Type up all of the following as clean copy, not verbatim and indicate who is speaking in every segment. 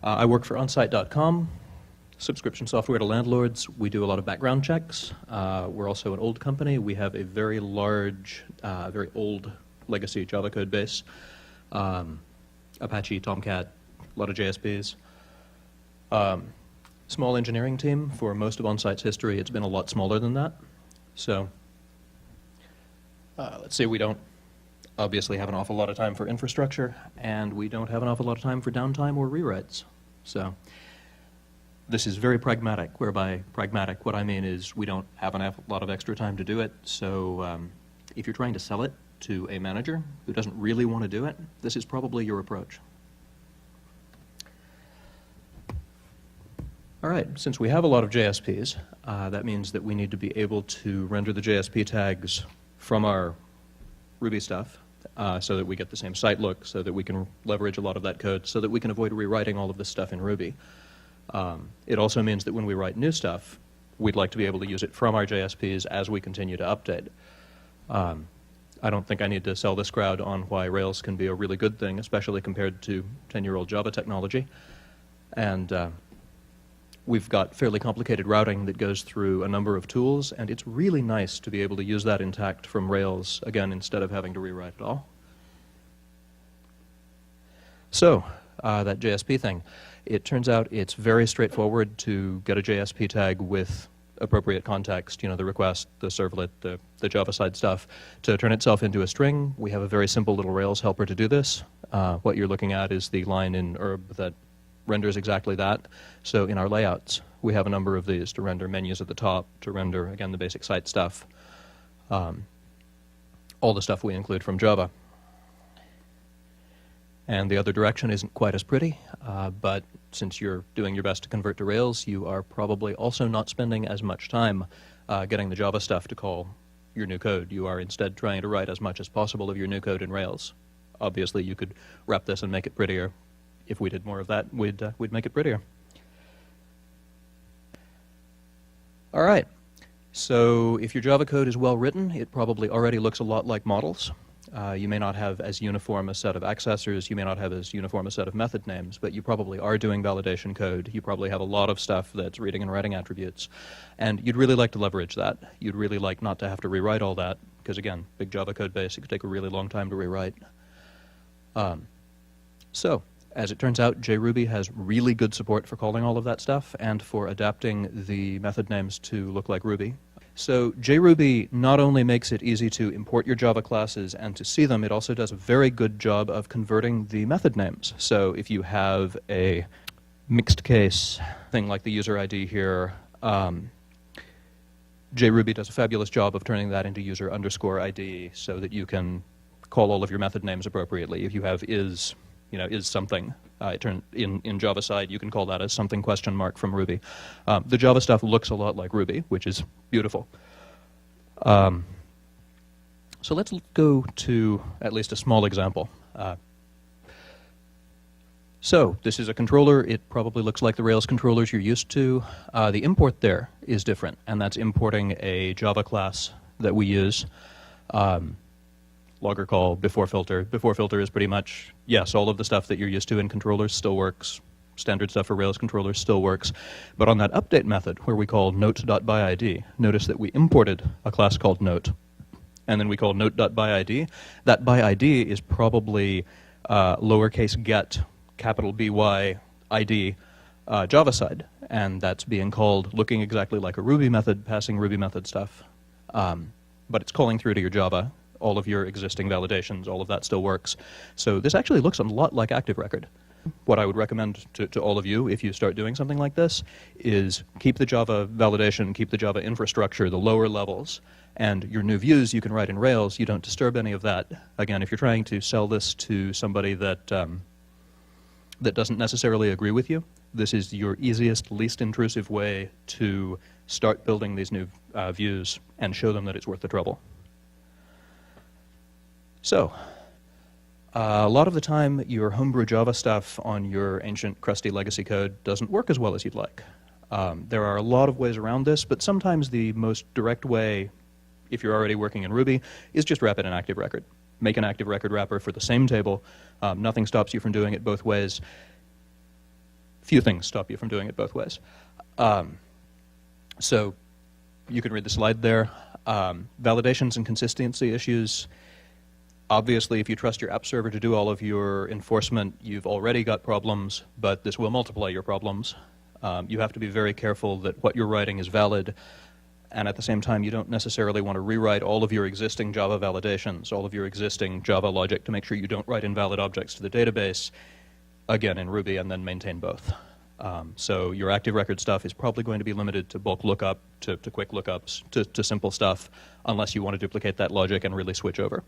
Speaker 1: I work for onsite.com, subscription software to landlords. We do a lot of background checks. We're also an old company. We have a very large, very old legacy Java code base. Apache, Tomcat, a lot of JSPs. Small engineering team. For most of OnSite's history, it's been a lot smaller than that. So let's see, we don't obviously have an awful lot of time for infrastructure, and we don't have an awful lot of time for downtime or rewrites. So this is very pragmatic, whereby pragmatic, what I mean is we don't have a lot of extra time to do it. So if you're trying to sell it to a manager who doesn't really want to do it, this is probably your approach. All right, since we have a lot of JSPs, that means that we need to be able to render the JSP tags from our Ruby stuff so that we get the same site look, so that we can leverage a lot of that code, so that we can avoid rewriting all of this stuff in Ruby. It also means that when we write new stuff, we'd like to be able to use it from our JSPs as we continue to update. I don't think I need to sell this crowd on why Rails can be a really good thing, especially compared to 10-year-old Java technology. And we've got fairly complicated routing that goes through a number of tools, and it's really nice to be able to use that intact from Rails, again, instead of having to rewrite it all. So, that JSP thing. It turns out it's very straightforward to get a JSP tag with appropriate context, you know, the request, the servlet, the Java side stuff, to turn itself into a string. We have a very simple little Rails helper to do this. What you're looking at is the line in URB that renders exactly that. So in our layouts, we have a number of these to render menus at the top, to render, again, the basic site stuff, all the stuff we include from Java. And the other direction isn't quite as pretty, but since you're doing your best to convert to Rails, you are probably also not spending as much time getting the Java stuff to call your new code. You are instead trying to write as much as possible of your new code in Rails. Obviously, you could wrap this and make it prettier. If we did more of that, we'd make it prettier. All right. So if your Java code is well written, it probably already looks a lot like models. You may not have as uniform a set of accessors, you may not have as uniform a set of method names, but you probably are doing validation code. You probably have a lot of stuff that's reading and writing attributes. And you'd really like to leverage that. You'd really like not to have to rewrite all that, because again, big Java code base, it could take a really long time to rewrite. As it turns out, JRuby has really good support for calling all of that stuff and for adapting the method names to look like Ruby. So JRuby not only makes it easy to import your Java classes and to see them, it also does a very good job of converting the method names. So if you have a mixed case thing like the user ID here, JRuby does a fabulous job of turning that into user underscore ID so that you can call all of your method names appropriately. If you have is something. In Java side, you can call that as something question mark from Ruby. The Java stuff looks a lot like Ruby, which is beautiful. So let's go to at least a small example. So this is a controller. It probably looks like the Rails controllers you're used to. The import there is different, and that's importing a Java class that we use. Logger call, before filter. Before filter is pretty much, yes, all of the stuff that you're used to in controllers still works. Standard stuff for Rails controllers still works. But on that update method, where we call note.byId, notice that we imported a class called note. And then we call note.byId. That byId is probably lowercase get, capital BY, ID, Java side. And that's being called looking exactly like a Ruby method, passing Ruby method stuff. But it's calling through to your Java. All of your existing validations, all of that still works. So this actually looks a lot like Active Record. What I would recommend to all of you if you start doing something like this is keep the Java validation, keep the Java infrastructure, the lower levels, and your new views you can write in Rails. You don't disturb any of that. Again, if you're trying to sell this to somebody that doesn't necessarily agree with you, this is your easiest, least intrusive way to start building these new views and show them that it's worth the trouble. So, a lot of the time, your homebrew Java stuff on your ancient, crusty legacy code doesn't work as well as you'd like. There are a lot of ways around this, but sometimes the most direct way, if you're already working in Ruby, is just wrap it in Active Record. Make an Active Record wrapper for the same table. Nothing stops you from doing it both ways. few things stop you from doing it both ways. So you can read the slide there. Validations and consistency issues. Obviously, if you trust your app server to do all of your enforcement, you've already got problems, but this will multiply your problems. You have to be very careful that what you're writing is valid, and at the same time, you don't necessarily want to rewrite all of your existing Java validations, all of your existing Java logic to make sure you don't write invalid objects to the database, again, in Ruby, and then maintain both. So your active record stuff is probably going to be limited to bulk lookup, to quick lookups, to simple stuff, unless you want to duplicate that logic and really switch over.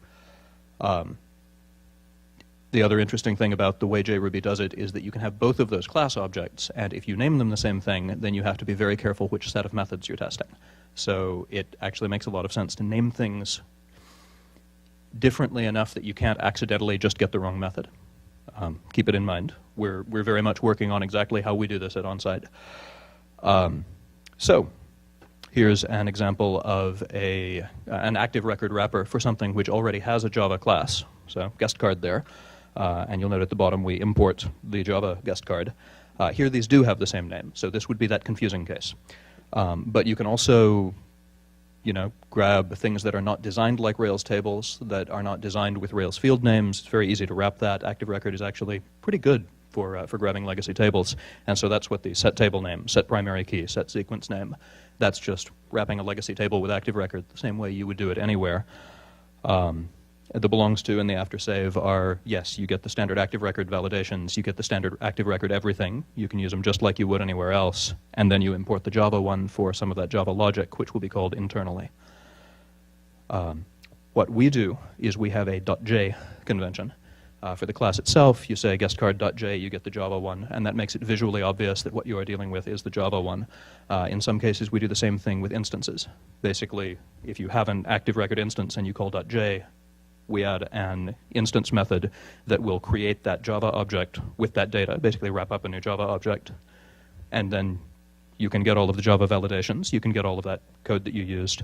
Speaker 1: The other interesting thing about the way JRuby does it is that you can have both of those class objects, and if you name them the same thing, then you have to be very careful which set of methods you're testing. So it actually makes a lot of sense to name things differently enough that you can't accidentally just get the wrong method. Keep it in mind. We're very much working on exactly how we do this at OnSite. So here's an example of an active record wrapper for something which already has a Java class. So guest card there. And you'll note at the bottom we import the Java guest card. Here these do have the same name, so this would be that confusing case. But you can also grab things that are not designed like Rails tables, that are not designed with Rails field names. It's very easy to wrap that. Active record is actually pretty good for grabbing legacy tables. And so that's what the set table name, set primary key, set sequence name. That's just wrapping a legacy table with active record the same way you would do it anywhere. The belongs to and the after save are, yes, you get the standard active record validations, you get the standard active record everything. You can use them just like you would anywhere else. And then you import the Java one for some of that Java logic, which will be called internally. What we do is we have a .j convention. For the class itself, you say guestcard.j, you get the Java one, and that makes it visually obvious that what you are dealing with is the Java one. In some cases, we do the same thing with instances. Basically, if you have an active record instance and you call .j, we add an instance method that will create that Java object with that data, basically wrap up a new Java object. And then you can get all of the Java validations. You can get all of that code that you used.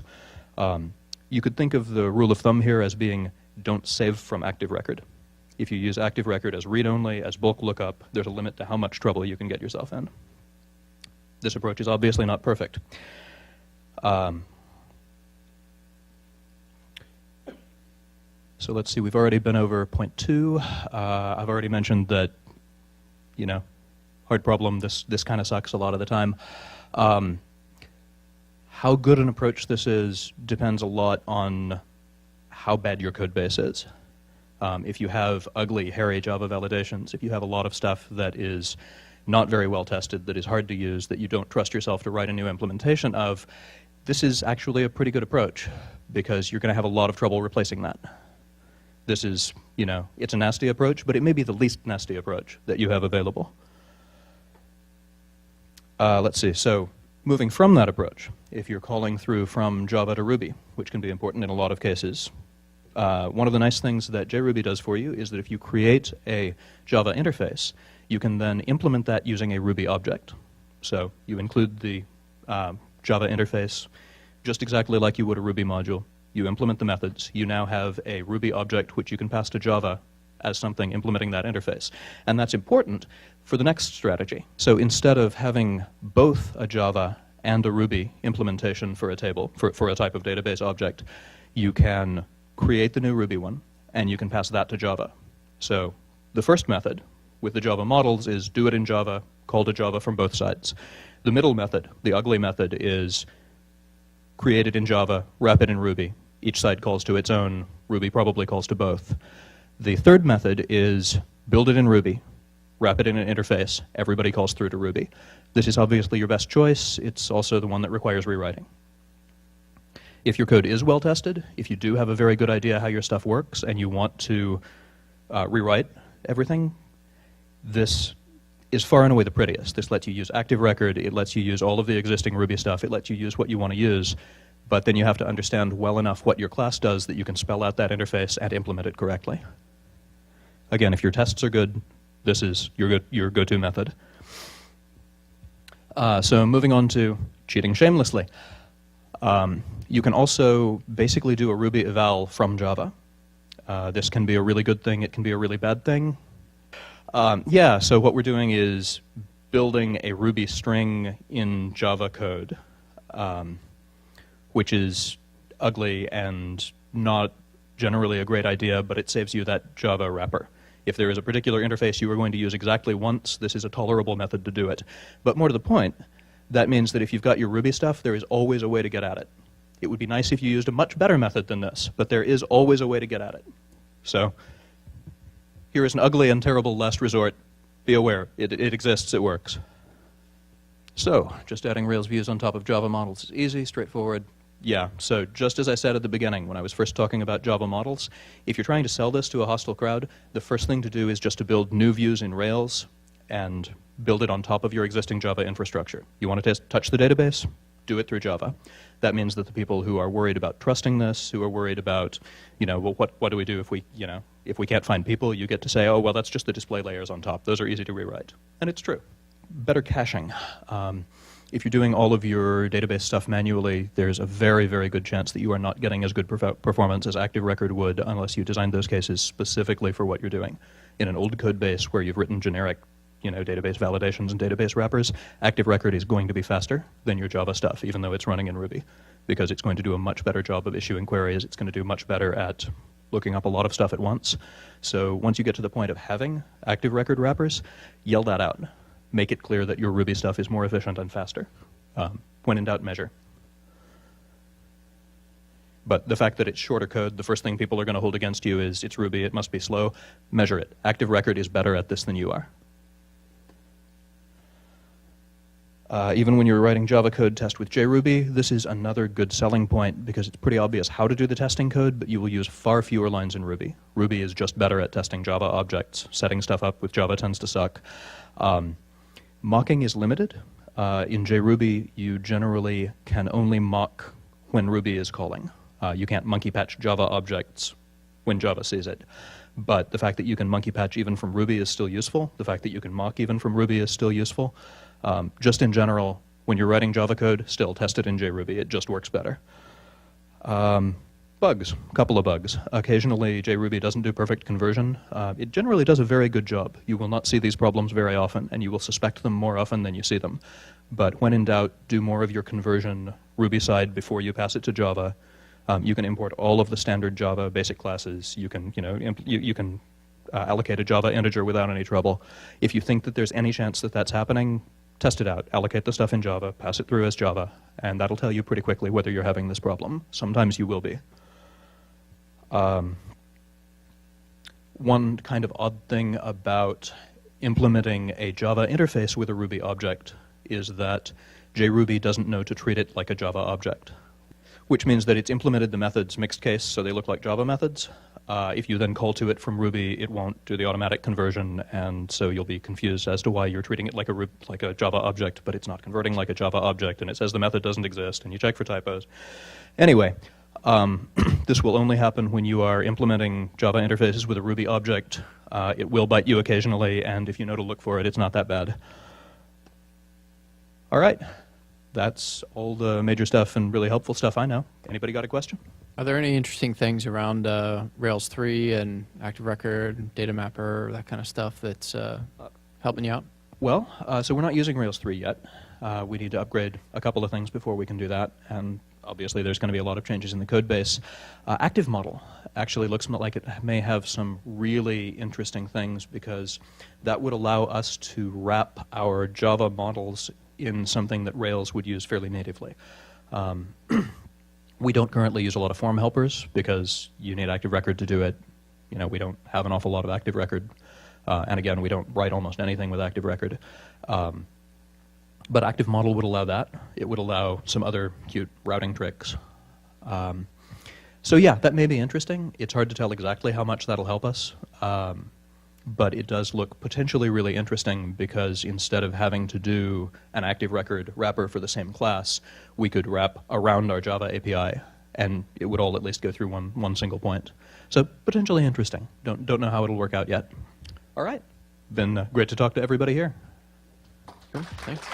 Speaker 1: You could think of the rule of thumb here as being don't save from active record. If you use active record as read-only, as bulk lookup, there's a limit to how much trouble you can get yourself in. This approach is obviously not perfect. So let's see, we've already been over point 2. I've already mentioned that, hard problem, this kind of sucks a lot of the time. How good an approach this is depends a lot on how bad your code base is. If you have ugly, hairy Java validations, if you have a lot of stuff that is not very well tested, that is hard to use, that you don't trust yourself to write a new implementation of, this is actually a pretty good approach because you're going to have a lot of trouble replacing that. This is, it's a nasty approach, but it may be the least nasty approach that you have available. Let's see, so moving from that approach, if you're calling through from Java to Ruby, which can be important in a lot of cases, one of the nice things that JRuby does for you is that if you create a Java interface, you can then implement that using a Ruby object. So you include the Java interface just exactly like you would a Ruby module. You implement the methods. You now have a Ruby object which you can pass to Java as something implementing that interface. And that's important for the next strategy. So instead of having both a Java and a Ruby implementation for a table, for a type of database object, you can create the new Ruby one, and you can pass that to Java. So the first method with the Java models is do it in Java, call to Java from both sides. The middle method, the ugly method, is create it in Java, wrap it in Ruby. Each side calls to its own. Ruby probably calls to both. The third method is build it in Ruby, wrap it in an interface. Everybody calls through to Ruby. This is obviously your best choice. It's also the one that requires rewriting. If your code is well tested, if you do have a very good idea how your stuff works and you want to rewrite everything, this is far and away the prettiest. This lets you use active record. It lets you use all of the existing Ruby stuff. It lets you use what you want to use. But then you have to understand well enough what your class does that you can spell out that interface and implement it correctly. Again, if your tests are good, this is your go-to method. So moving on to cheating shamelessly. You can also basically do a Ruby eval from Java. This can be a really good thing. It can be a really bad thing. So what we're doing is building a Ruby string in Java code, which is ugly and not generally a great idea, but it saves you that Java wrapper. If there is a particular interface you are going to use exactly once, this is a tolerable method to do it. But more to the point, that means that if you've got your Ruby stuff, there is always a way to get at it. It would be nice if you used a much better method than this, but there is always a way to get at it. So here is an ugly and terrible last resort. Be aware, it exists, it works. So just adding Rails views on top of Java models is easy, straightforward. Yeah, so just as I said at the beginning when I was first talking about Java models, if you're trying to sell this to a hostile crowd, the first thing to do is just to build new views in Rails and build it on top of your existing Java infrastructure. You want to touch the database? Do it through Java. That means that the people who are worried about trusting this, who are worried about, well, what do we do if we can't find people, you get to say, oh, well, that's just the display layers on top. Those are easy to rewrite. And it's true. Better caching. If you're doing all of your database stuff manually, there's a very, very good chance that you are not getting as good performance as Active Record would unless you designed those cases specifically for what you're doing. In an old code base where you've written generic database validations and database wrappers, Active Record is going to be faster than your Java stuff, even though it's running in Ruby, because it's going to do a much better job of issuing queries. It's going to do much better at looking up a lot of stuff at once. So once you get to the point of having Active Record wrappers, yell that out. Make it clear that your Ruby stuff is more efficient and faster. When in doubt, measure. But the fact that it's shorter code, the first thing people are going to hold against you is it's Ruby, it must be slow. Measure it. Active Record is better at this than you are. Even when you're writing Java code, test with JRuby. This is another good selling point because it's pretty obvious how to do the testing code, but you will use far fewer lines in Ruby. Ruby is just better at testing Java objects. Setting stuff up with Java tends to suck. Mocking is limited. In JRuby, you generally can only mock when Ruby is calling. You can't monkey patch Java objects when Java sees it. But the fact that you can monkey patch even from Ruby is still useful. The fact that you can mock even from Ruby is still useful. Just in general, when you're writing Java code, still test it in JRuby. It just works better. Bugs, a couple of bugs. Occasionally, JRuby doesn't do perfect conversion. It generally does a very good job. You will not see these problems very often, and you will suspect them more often than you see them. But when in doubt, do more of your conversion Ruby side before you pass it to Java. You can import all of the standard Java basic classes. You can, you can allocate a Java integer without any trouble. If you think that there's any chance that that's happening, test it out. Allocate the stuff in Java, pass it through as Java, and that'll tell you pretty quickly whether you're having this problem. Sometimes you will be. One kind of odd thing about implementing a Java interface with a Ruby object is that JRuby doesn't know to treat it like a Java object, which means that it's implemented the methods mixed case so they look like Java methods. If you then call to it from Ruby, it won't do the automatic conversion, and so you'll be confused as to why you're treating it like a Java object, but it's not converting like a Java object, and it says the method doesn't exist, and you check for typos. Anyway, this will only happen when you are implementing Java interfaces with a Ruby object. It will bite you occasionally, and if you know to look for it, it's not that bad. All right. That's all the major stuff and really helpful stuff I know. Anybody got a question?
Speaker 2: Are there any interesting things around Rails 3 and Active Record, Data Mapper, that kind of stuff that's helping you out?
Speaker 1: Well, so we're not using Rails 3 yet. We need to upgrade a couple of things before we can do that, and obviously there's going to be a lot of changes in the code base. Active Model actually looks like it may have some really interesting things because that would allow us to wrap our Java models in something that Rails would use fairly natively. We don't currently use a lot of form helpers because you need Active Record to do it. We don't have an awful lot of Active Record. And again, we don't write almost anything with Active Record. But Active Model would allow that. It would allow some other cute routing tricks. So yeah, that may be interesting. It's hard to tell exactly how much that'll help us. But it does look potentially really interesting because instead of having to do an Active Record wrapper for the same class, we could wrap around our Java API, and it would all at least go through one single point. So potentially interesting. Don't know how it'll work out yet. All right. Been great to talk to everybody here.
Speaker 2: Sure, thanks.